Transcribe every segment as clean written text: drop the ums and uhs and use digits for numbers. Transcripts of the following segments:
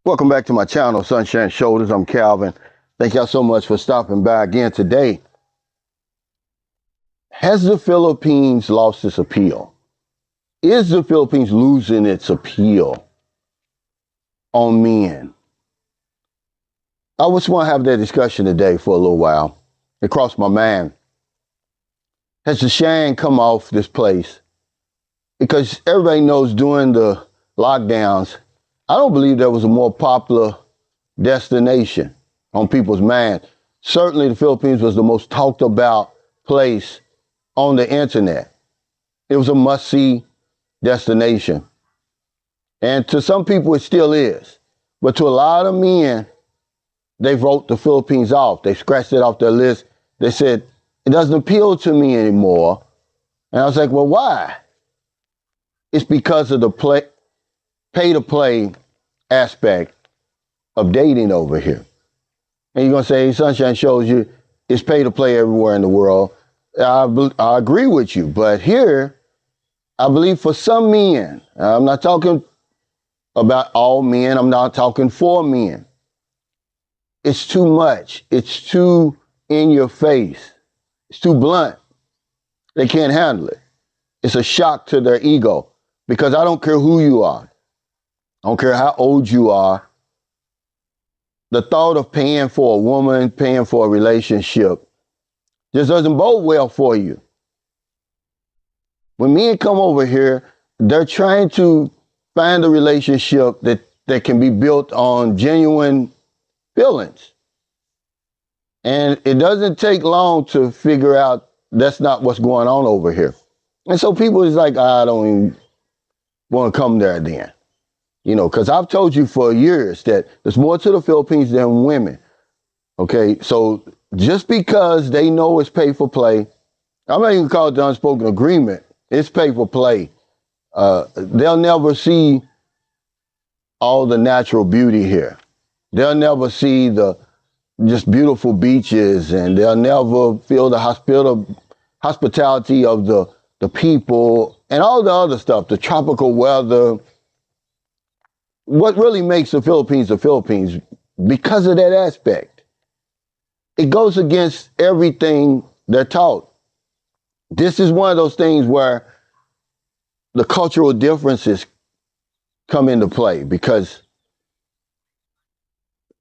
Welcome back to my channel, Sunshine Shoulders. I'm Calvin. Thank y'all so much for stopping by again today. Has the Philippines lost its appeal? Is the Philippines losing its appeal on men? I just want to have that discussion today for a little while. It crossed my mind. Has the shine come off this place? Because everybody knows during the lockdowns, I don't believe there was a more popular destination on people's mind. Certainly the Philippines was the most talked about place on the internet. It was a must-see destination. And to some people it still is. But to a lot of men, they wrote the Philippines off. They scratched it off their list. They said, it doesn't appeal to me anymore. And I was like, well, why? It's because of the pay-to-play aspect of dating over here. And you're going to say, Sunshine shows you it's pay-to-play everywhere in the world. I agree with you. But here, I believe for some men, I'm not talking about all men, I'm not talking for men. It's too much. It's too in your face. It's too blunt. They can't handle it. It's a shock to their ego because I don't care who you are. I don't care how old you are. The thought of paying for a woman, paying for a relationship just doesn't bode well for you. When men come over here, they're trying to find a relationship that can be built on genuine feelings. And it doesn't take long to figure out that's not what's going on over here. And so people is like, I don't even want to come there then. You know, because I've told you for years that there's more to the Philippines than women. Okay, so just because they know it's pay for play, I'm not even call it the unspoken agreement. It's pay for play. They'll never see all the natural beauty here. They'll never see the just beautiful beaches, and they'll never feel the hospitality of the people and all the other stuff, the tropical weather. What really makes the Philippines, because of that aspect. It goes against everything they're taught. This is one of those things where the cultural differences come into play because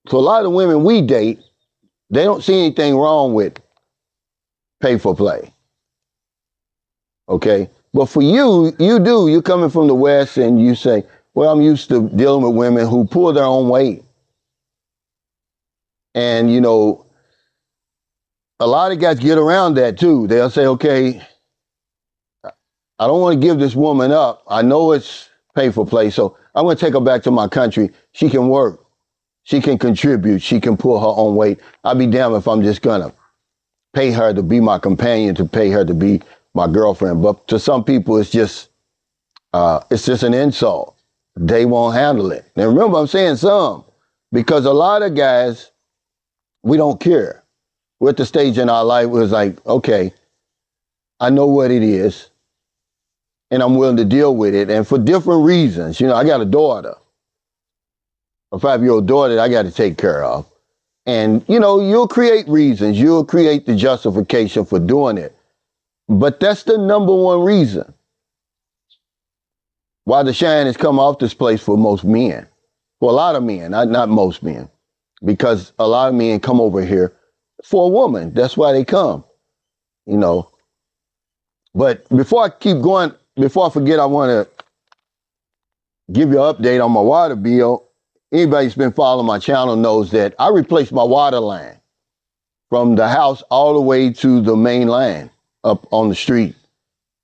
to a lot of women we date, they don't see anything wrong with pay for play. Okay? But for you, you do. You're coming from the West and you say, well, I'm used to dealing with women who pull their own weight. And, you know, a lot of guys get around that too. They'll say, okay, I don't want to give this woman up. I know it's pay for play, so I'm going to take her back to my country. She can work. She can contribute. She can pull her own weight. I'll be damned if I'm just going to pay her to be my companion, to pay her to be my girlfriend. But to some people, it's just an insult. They won't handle it. Now, remember, I'm saying some, because a lot of guys, we don't care. We're at the stage in our life where it's like, okay, I know what it is, and I'm willing to deal with it. And for different reasons, you know, I got a daughter, a 5-year-old daughter that I got to take care of. And, you know, you'll create reasons. You'll create the justification for doing it. But that's the number one reason why the shine has come off this place for most men. For a lot of men, not most men. Because a lot of men come over here for a woman. That's why they come, you know. But before I keep going, before I forget, I want to give you an update on my water bill. Anybody who's been following my channel knows that I replaced my water line from the house all the way to the main line up on the street.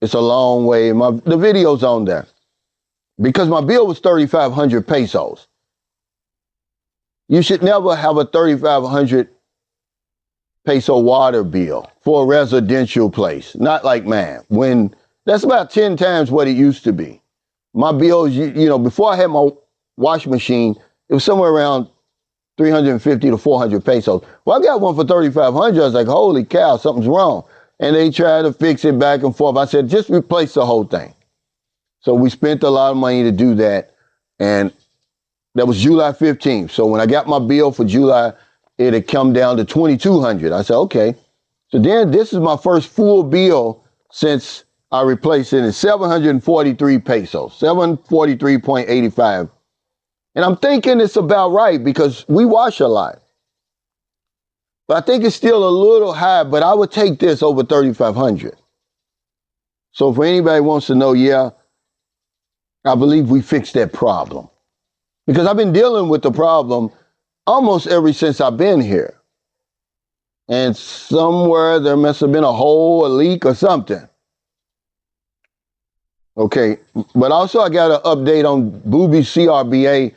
It's a long way. The video's on there. Because my bill was 3,500 pesos. You should never have a 3,500 peso water bill for a residential place. Not like mine. When that's about 10 times what it used to be. My bills, you know, before I had my washing machine, it was somewhere around 350 to 400 pesos. Well, I got one for 3,500. I was like, holy cow, something's wrong. And they tried to fix it back and forth. I said, just replace the whole thing. So we spent a lot of money to do that. And That was July 15th. So when I got my bill for July, it had come down to 2,200. I said, okay. So then this is my first full bill since I replaced it. It's 743 pesos, 743.85. And I'm thinking it's about right because we wash a lot. But I think it's still a little high, but I would take this over 3,500. So for anybody who wants to know, yeah, I believe we fixed that problem. Because I've been dealing with the problem almost ever since I've been here. And somewhere there must have been a hole, a leak, or something. Okay, but also I got an update on Booby CRBA.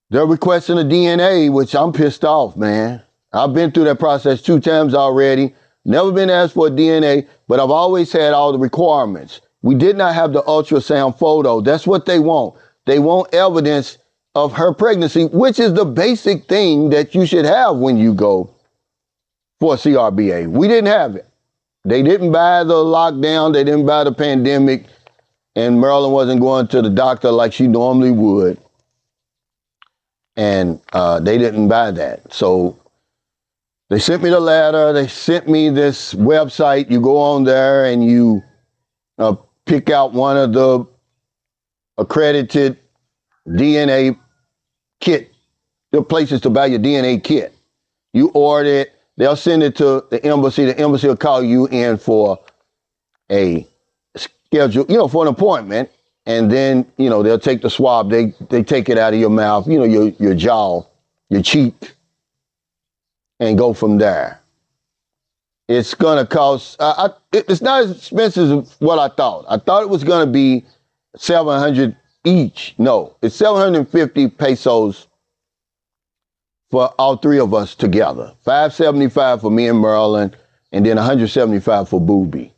They're requesting a DNA, which I'm pissed off, man. I've been through that process 2 times already. Never been asked for a DNA, but I've always had all the requirements. We did not have the ultrasound photo. That's what they want. They want evidence of her pregnancy, which is the basic thing that you should have when you go for CRBA. We didn't have it. They didn't buy the lockdown. They didn't buy the pandemic. And Marilyn wasn't going to the doctor like she normally would. And they didn't buy that. So they sent me the letter. They sent me this website. You go on there and you pick out one of the accredited DNA kit. There are places to buy your DNA kit. You order it. They'll send it to the embassy. The embassy will call you in for a schedule, for an appointment. And then, they'll take the swab. They take it out of your mouth, your jaw, your cheek, and go from there. It's going to cost, it's not as expensive as what I thought. I thought it was going to be 700 each. No, it's 750 pesos for all 3 of us together. 575 for me and Marilyn, and then 175 for Booby.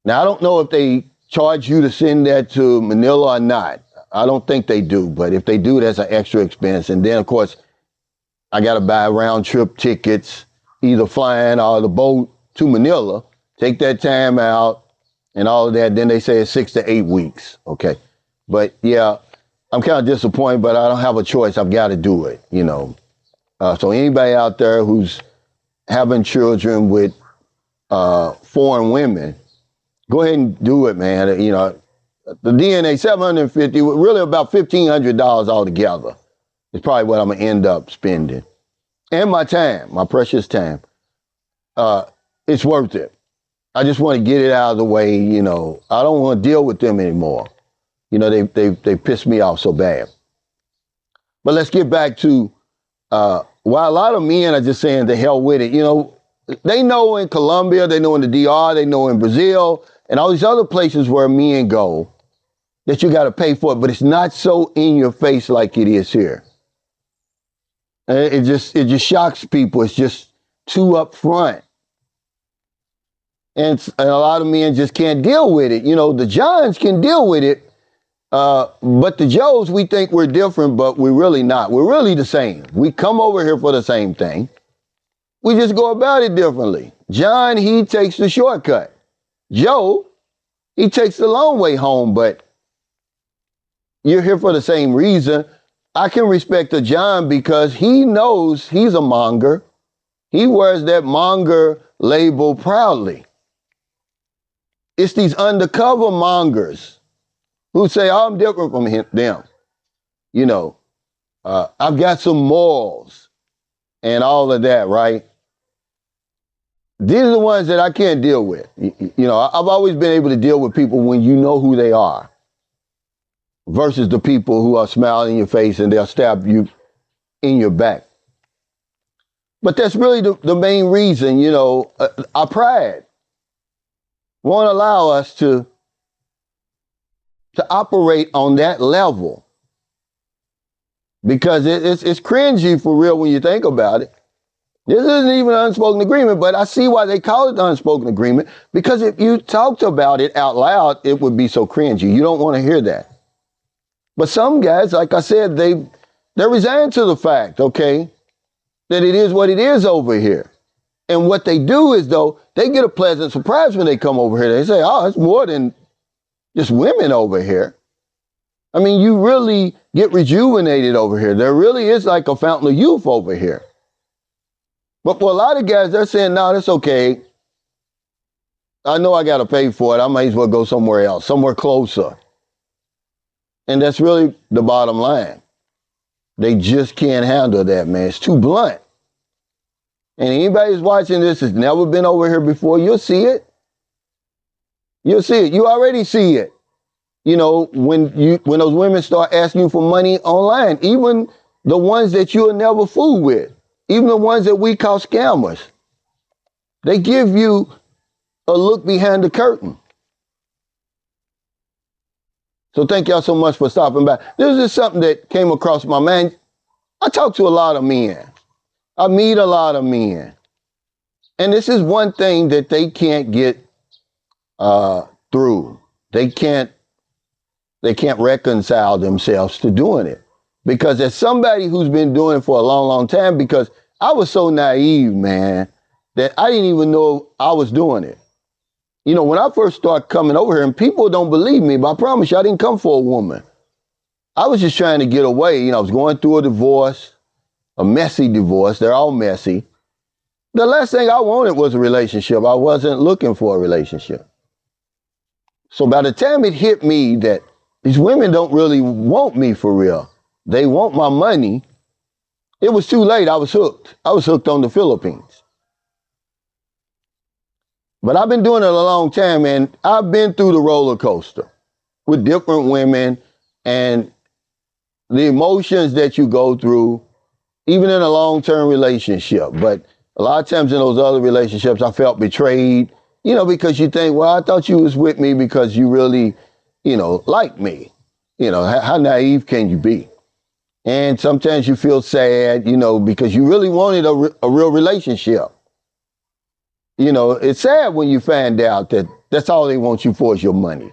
Now, I don't know if they charge you to send that to Manila or not. I don't think they do, but if they do, that's an extra expense. And then, of course, I got to buy round trip tickets, either flying or the boat to Manila, take that time out and all of that. Then they say it's 6 to 8 weeks. Okay. But yeah, I'm kind of disappointed, but I don't have a choice. I've got to do it, So anybody out there who's having children with foreign women, go ahead and do it, man. The DNA, 750, really about $1,500 altogether. It's probably what I'm going to end up spending. And my time, my precious time. It's worth it. I just want to get it out of the way, I don't want to deal with them anymore. They pissed me off so bad. But let's get back to why a lot of men are just saying the hell with it. They know in Colombia, they know in the DR, they know in Brazil, and all these other places where men go that you got to pay for it, but it's not so in your face like it is here. It just shocks people. It's just too upfront. And a lot of men just can't deal with it. The Johns can deal with it, but the Joes, we think we're different, but we're really not. We're really the same. We come over here for the same thing. We just go about it differently. John, he takes the shortcut. Joe, he takes the long way home, but you're here for the same reason. I can respect a John because he knows he's a monger. He wears that monger label proudly. It's these undercover mongers who say, oh, I'm different from them. I've got some morals and all of that, right? These are the ones that I can't deal with. I've always been able to deal with people when you know who they are versus the people who are smiling in your face and they'll stab you in your back. But that's really the main reason, our pride won't allow us to operate on that level because it's cringy for real when you think about it. This isn't even an unspoken agreement, but I see why they call it the unspoken agreement, because if you talked about it out loud, it would be so cringy. You don't want to hear that. But some guys, like I said, they're resigned to the fact, okay, that it is what it is over here. And what they do is, though, they get a pleasant surprise when they come over here. They say, oh, it's more than just women over here. I mean, you really get rejuvenated over here. There really is like a fountain of youth over here. But for a lot of guys, they're saying, no, that's okay. I know I got to pay for it. I might as well go somewhere else, somewhere closer. And that's really the bottom line. They just can't handle that, man. It's too blunt. And anybody who's watching this has never been over here before, you'll see it. You'll see it. You already see it. You know, when those women start asking you for money online, even the ones that you'll never fool with, even the ones that we call scammers, they give you a look behind the curtain. So thank y'all so much for stopping by. This is just something that came across my mind. I talk to a lot of men. I meet a lot of men. And this is one thing that they can't get through. They can't reconcile themselves to doing it. Because as somebody who's been doing it for a long, long time, because I was so naive, man, that I didn't even know I was doing it. You know, when I first started coming over here, and people don't believe me, but I promise you, I didn't come for a woman. I was just trying to get away. You know, I was going through a divorce, a messy divorce. They're all messy. The last thing I wanted was a relationship. I wasn't looking for a relationship. So by the time it hit me that these women don't really want me for real, they want my money, it was too late. I was hooked. I was hooked on the Philippines. But I've been doing it a long time, and I've been through the roller coaster with different women and the emotions that you go through, even in a long-term relationship. But a lot of times in those other relationships, I felt betrayed, you know, because you think, well, I thought you was with me because you really, you know, like me. You know, how naive can you be? And sometimes you feel sad, you know, because you really wanted a real relationship. You know, it's sad when you find out that that's all they want you for is your money.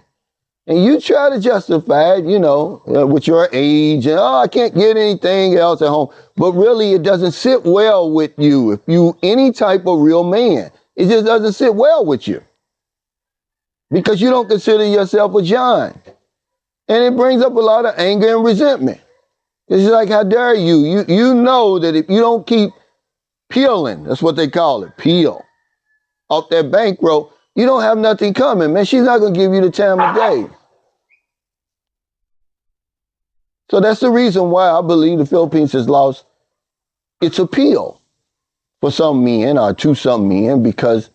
And you try to justify it, you know, with your age and, oh, I can't get anything else at home. But really, it doesn't sit well with you. If you any type of real man, it just doesn't sit well with you because you don't consider yourself a John. And it brings up a lot of anger and resentment. It's like, how dare you? You know that if you don't keep peeling, that's what they call it, peel, off that bankroll, you don't have nothing coming, man. She's not going to give you the time of day. So that's the reason why I believe the Philippines has lost its appeal for some men or to some men, because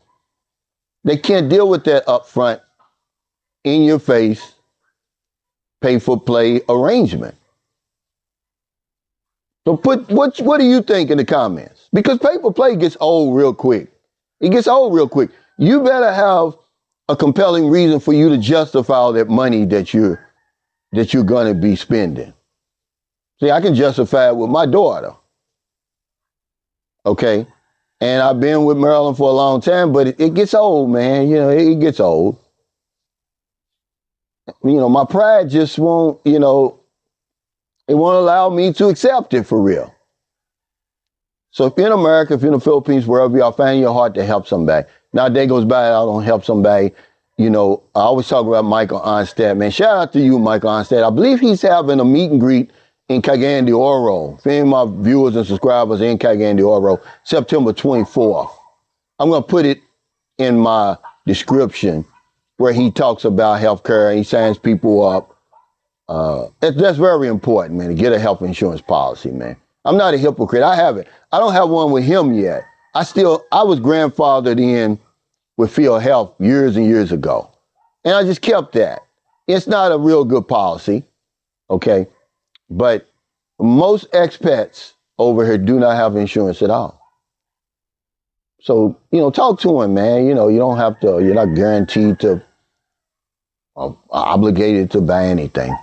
they can't deal with that upfront, in your face, pay for play arrangement. So what do you think in the comments? Because pay for play gets old real quick. It gets old real quick. You better have a compelling reason for you to justify all that money that you're going to be spending. See, I can justify it with my daughter. Okay? And I've been with Marilyn for a long time, but it gets old, man. You know, it gets old. You know, my pride just won't, you know, it won't allow me to accept it for real. So if you're in America, if you're in the Philippines, wherever y'all find your heart to help somebody. Now, a day goes by, I don't help somebody. You know, I always talk about Michael Onstad, man. Shout out to you, Michael Onstad. I believe he's having a meet and greet in Cagayan de Oro. If any of my viewers and subscribers are in Cagayan de Oro, September 24th. I'm going to put it in my description where he talks about healthcare and he signs people up. That's very important, man, to get a health insurance policy, man. I'm not a hypocrite. I have it. I don't have one with him yet. I was grandfathered in with Field Health years and years ago. And I just kept that. It's not a real good policy, okay? But most expats over here do not have insurance at all. So, you know, talk to him, man. You know, you don't have to, you're not guaranteed to, obligated to buy anything.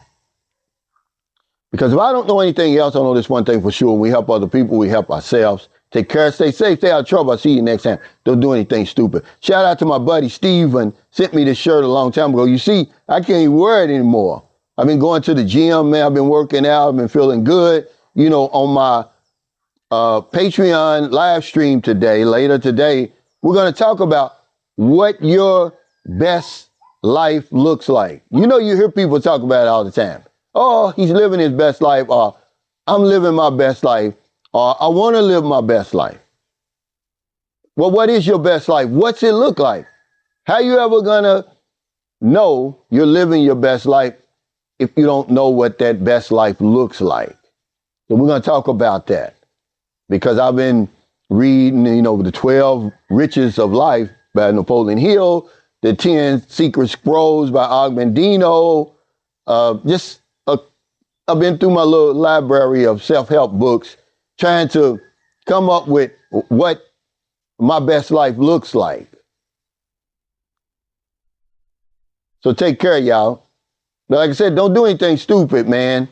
Because if I don't know anything else, I know this one thing for sure. We help other people, we help ourselves. Take care, stay safe, stay out of trouble. I'll see you next time. Don't do anything stupid. Shout out to my buddy Steven, sent me this shirt a long time ago. You see, I can't even wear it anymore. I've been going to the gym, man. I've been working out. I've been feeling good. You know, on my Patreon live stream today, later today, we're going to talk about what your best life looks like. You know, you hear people talk about it all the time. Oh, he's living his best life. Or I'm living my best life. Or I want to live my best life. Well, what is your best life? What's it look like? How you ever gonna know you're living your best life if you don't know what that best life looks like? So we're gonna talk about that because I've been reading, the 12 Riches of Life by Napoleon Hill, the 10 Secret Scrolls by Og Mandino. I've been through my little library of self-help books trying to come up with what my best life looks like. So take care, y'all. But like I said, don't do anything stupid, man.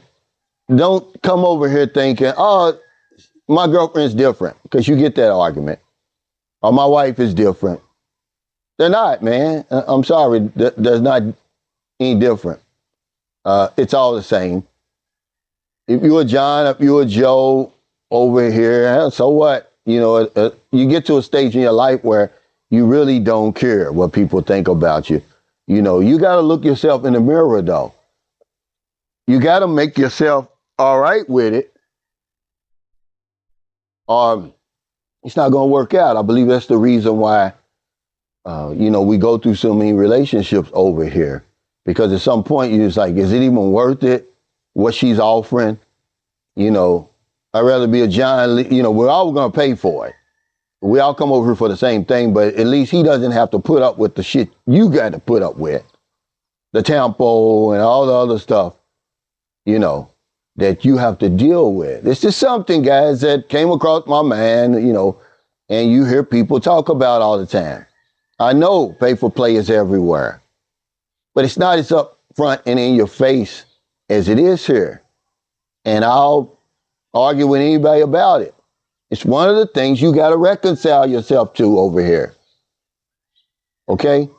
Don't come over here thinking, oh, my girlfriend's different, because you get that argument. Or my wife is different. They're not, man. I'm sorry. There's not any different. It's all the same. If you're a John, if you're a Joe over here, so what? You get to a stage in your life where you really don't care what people think about you. You got to look yourself in the mirror, though. You got to make yourself all right with it, or it's not going to work out. I believe that's the reason why, we go through so many relationships over here. Because at some point, you're just like, is it even worth it? What she's offering? I'd rather be a John. We're all going to pay for it. We all come over here for the same thing, but at least he doesn't have to put up with the shit you got to put up with. The tempo and all the other stuff, that you have to deal with. It's just something, guys, that came across my mind, and you hear people talk about all the time. I know pay for play is everywhere, but it's not as up front and in your face as it is here. And I'll argue with anybody about it. It's one of the things you got to reconcile yourself to over here. Okay?